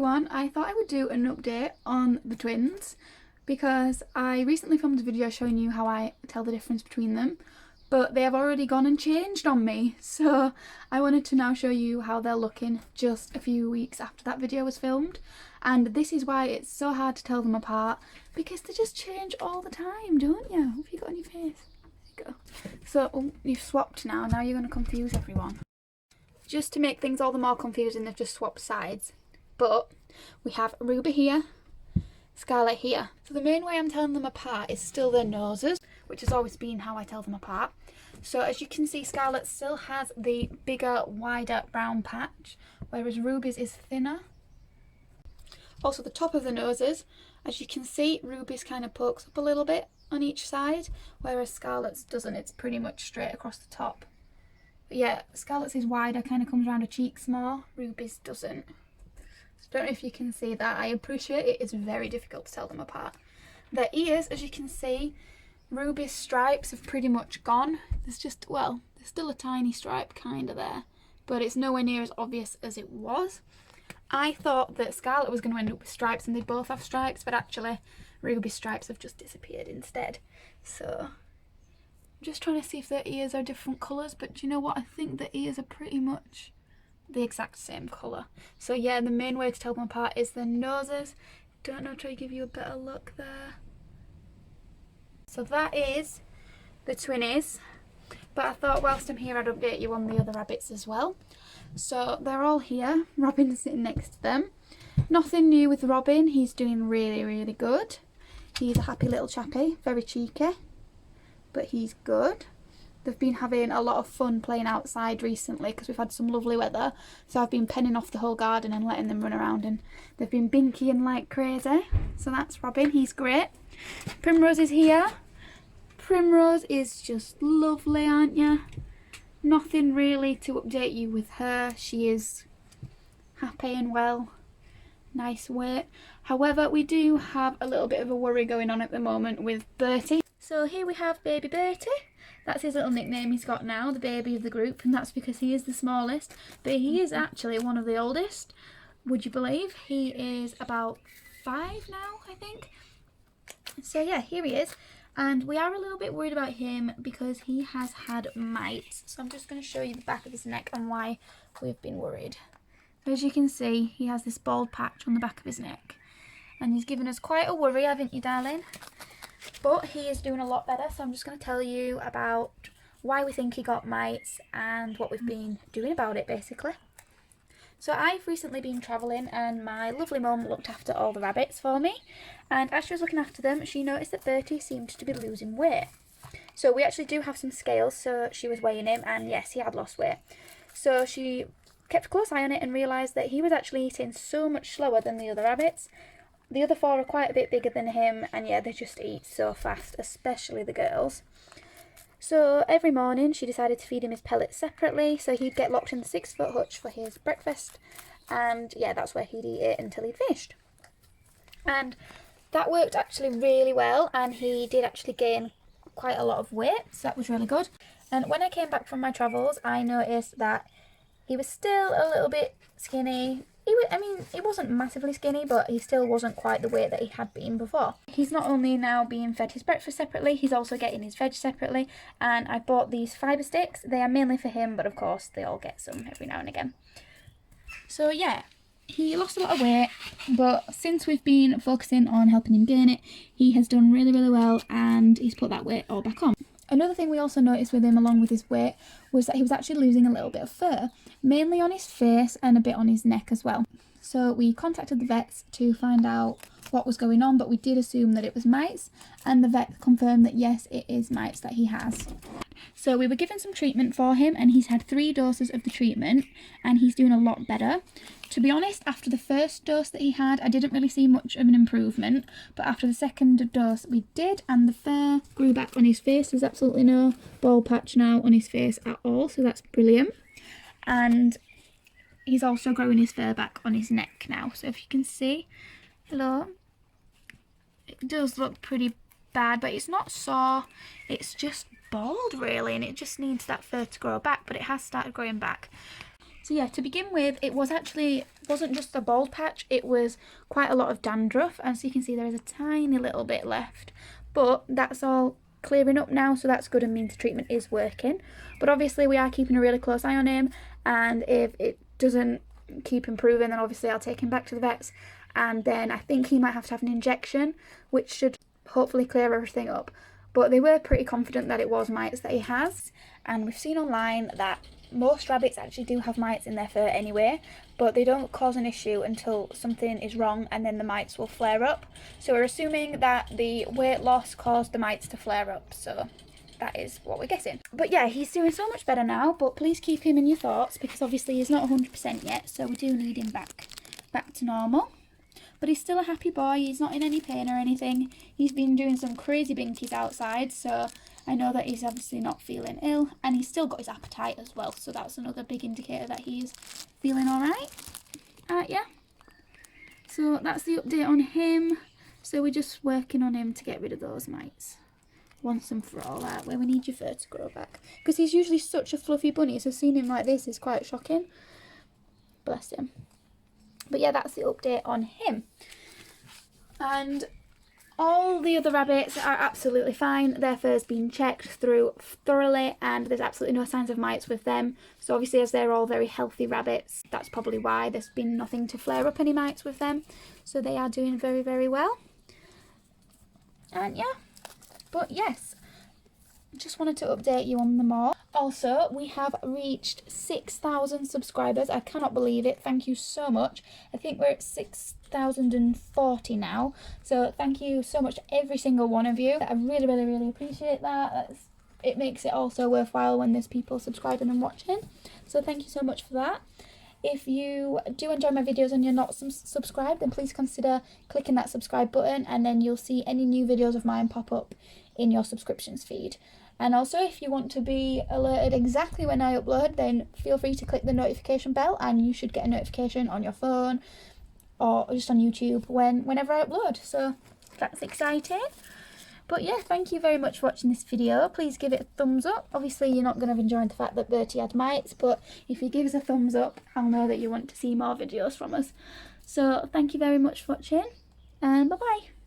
everyone, I thought I would do an update on the twins because I recently filmed a video showing you how I tell the difference between them, but they have already gone and changed on me, so I wanted to now show you how they're looking just a few weeks after that video was filmed. And this is why it's so hard to tell them apart, because they just change all the time, don't you? Have you got on your face? There you go. So you've swapped now you're going to confuse everyone. Just to make things all the more confusing, they've just swapped sides. But we have Ruby here, Scarlet here. So the main way I'm telling them apart is still their noses, which has always been how I tell them apart. So as you can see, Scarlet still has the bigger, wider brown patch, whereas Ruby's is thinner. Also the top of the noses, as you can see, Ruby's kind of pokes up a little bit on each side, whereas Scarlet's doesn't. It's pretty much straight across the top. But yeah, Scarlet's is wider, kind of comes around her cheeks more. Ruby's doesn't. So I don't know if you can see that. I appreciate it is very difficult to tell them apart. Their ears, as you can see, Ruby's stripes have pretty much gone. There's just, well, there's still a tiny stripe kind of there, but it's nowhere near as obvious as it was. I thought that Scarlet was going to end up with stripes and they both have stripes, but actually Ruby's stripes have just disappeared instead. So I'm just trying to see if their ears are different colours, but do you know what? I think the ears are pretty much the exact same colour. So yeah, the main way to tell them apart is their noses. Don't know, try to give you a better look there. So that is the twinnies, but I thought whilst I'm here I'd update you on the other rabbits as well. So they're all here, Robin's sitting next to them. Nothing new with Robin, he's doing really good. He's a happy little chappy, very cheeky, but he's good. They've been having a lot of fun playing outside recently because we've had some lovely weather, so I've been penning off the whole garden and letting them run around, and they've been binkying like crazy. So that's Robin, he's great. Primrose is here. Primrose is just lovely, aren't you? Nothing really to update you with her. She is happy and well. Nice weight. However, we do have a little bit of a worry going on at the moment with Bertie. So here we have baby Bertie. That's his little nickname he's got now, the baby of the group, and that's because he is the smallest, but he is actually one of the oldest. Would you believe? He is about 5 now, I think. So yeah, here he is. And we are a little bit worried about him because he has had mites. So I'm just going to show you the back of his neck and why we've been worried. As you can see, he has this bald patch on the back of his neck. And he's given us quite a worry, haven't you, darling? But he is doing a lot better. So I'm just going to tell you about why we think he got mites and what we've been doing about it, basically. So I've recently been travelling and my lovely mum looked after all the rabbits for me, and as she was looking after them she noticed that Bertie seemed to be losing weight. So we actually do have some scales, so she was weighing him and yes, he had lost weight. So she kept a close eye on it and realised that he was actually eating so much slower than the other rabbits. The other 4 are quite a bit bigger than him and yeah, they just eat so fast, especially the girls. So every morning she decided to feed him his pellets separately, so he'd get locked in the 6-foot hutch for his breakfast, and yeah, that's where he'd eat it until he'd finished. And that worked actually really well, and he did actually gain quite a lot of weight, so that was really good. And when I came back from my travels, I noticed that he was still a little bit skinny. He wasn't massively skinny, but he still wasn't quite the weight that he had been before. He's not only now being fed his breakfast separately, he's also getting his veg separately, and I bought these fibre sticks. They are mainly for him, but of course they all get some every now and again. So yeah, he lost a lot of weight, but since we've been focusing on helping him gain it, he has done really well, and he's put that weight all back on. Another thing we also noticed with him, along with his weight, was that he was actually losing a little bit of fur, mainly on his face and a bit on his neck as well. So we contacted the vets to find out what was going on, but we did assume that it was mites, and the vet confirmed that yes, it is mites that he has. So we were given some treatment for him, and he's had 3 doses of the treatment, and he's doing a lot better. To be honest, after the first dose that he had, I didn't really see much of an improvement, but after the second dose we did, and the fur grew back on his face. There's absolutely no bald patch now on his face at all, so that's brilliant. And he's also growing his fur back on his neck now, so if you can see, hello, it does look pretty bad, but it's not sore, it's just bald really, and it just needs that fur to grow back, but it has started growing back. So yeah, to begin with, it wasn't just a bald patch, it was quite a lot of dandruff, and so you can see there is a tiny little bit left, but that's all clearing up now, so that's good and means the treatment is working. But obviously we are keeping a really close eye on him, and if it doesn't keep improving, then obviously I'll take him back to the vets, and then I think he might have to have an injection, which should hopefully clear everything up. But they were pretty confident that it was mites that he has, and we've seen online that most rabbits actually do have mites in their fur anyway, but they don't cause an issue until something is wrong, and then the mites will flare up. So we're assuming that the weight loss caused the mites to flare up, so that is what we're guessing. But yeah, he's doing so much better now, but please keep him in your thoughts, because obviously he's not 100% yet, so we do need him back to normal. But he's still a happy boy, he's not in any pain or anything. He's been doing some crazy binkies outside, so I know that he's obviously not feeling ill, and he's still got his appetite as well, so that's another big indicator that he's feeling alright. Yeah, so that's the update on him. So we're just working on him to get rid of those mites once and for all, aren't we? We need your fur to grow back, because he's usually such a fluffy bunny, so seeing him like this is quite shocking. Bless him. But yeah, that's the update on him. And all the other rabbits are absolutely fine. Their fur's been checked through thoroughly, and there's absolutely no signs of mites with them. So obviously, as they're all very healthy rabbits, that's probably why there's been nothing to flare up any mites with them. So they are doing very, very well. And yeah, but yes, just wanted to update you on them all. Also, we have reached 6,000 subscribers. I cannot believe it. Thank you so much. I think we're at 6,040 now. So thank you so much to every single one of you. I really, really, really appreciate that. It makes it also worthwhile when there's people subscribing and watching. So thank you so much for that. If you do enjoy my videos and you're not subscribed, then please consider clicking that subscribe button, and then you'll see any new videos of mine pop up in your subscriptions feed. And also, if you want to be alerted exactly when I upload, then feel free to click the notification bell, and you should get a notification on your phone or just on YouTube whenever I upload. So that's exciting. But yeah, thank you very much for watching this video. Please give it a thumbs up. Obviously, you're not going to have enjoyed the fact that Bertie had mites, but if you give us a thumbs up, I'll know that you want to see more videos from us. So thank you very much for watching, and bye-bye.